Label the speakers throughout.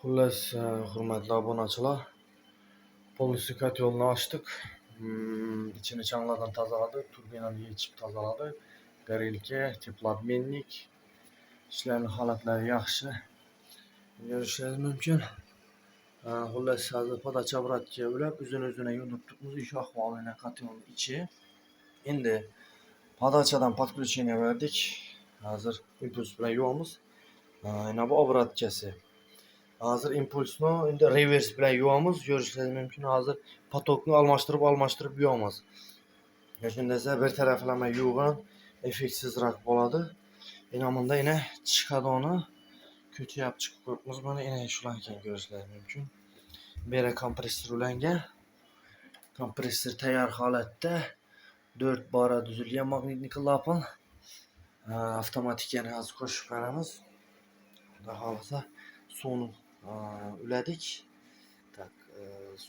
Speaker 1: Xullas, hurmatli obunachilar, polностью kotyolni ochdik. İçini changlardan tozaladik, turbinani yechib tozaladik. Горелка, teplobmennik ishlarning holatlari yaxshi. Ko'rishingiz mumkin. Xullas, hozir podacha obratga ulab, uzun-uzun yo'nib turibmiz. Ish ahvolini kotyolning ichi. Endi podachadan подключение berdik. Hozir impuls bilan yuvamiz. Mana bu obratkasi. Hozir impulsni endi revers bilan yuvamiz. Ko'rishingiz mumkin. Hozir potokni almashtirib yuvamiz. Shunda esa bir taraflama yuvgan effektsizroq bo'ladi. Yana bunda yana chiqadoni ko'chayib chiqib qo'yibmiz. Mana yana shularni ko'rishingiz mumkin. Bu yerga kompressor ulangan. Kompressor tayyor holatda 4 bora tuzilgan magnitli klapan. Avtomatikani hozir qo'shib beramiz. Xudo xolasa suvni uladik. Tak,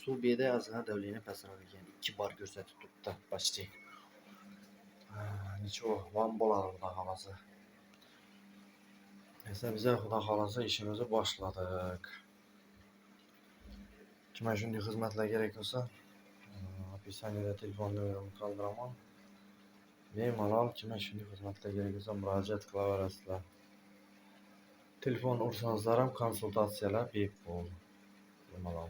Speaker 1: suv beda ozgina давление pastroq ekan. 2 bar ko'rsatib turibdi, почти. Nechun vam bo'ladi xudo xolasa. Esa biz xudo xolasa ishimizni boshladik. Kimga shunday xizmatlar kerak bo'lsa, описаниеda telefon nomerimni qoldiraman. Bemalol kimga shunday xizmatlar kerak bo'lsa murojaat qilaverasizlar. Telefon ursanizlar ham konsultatsiyalar bepul. Bemalol.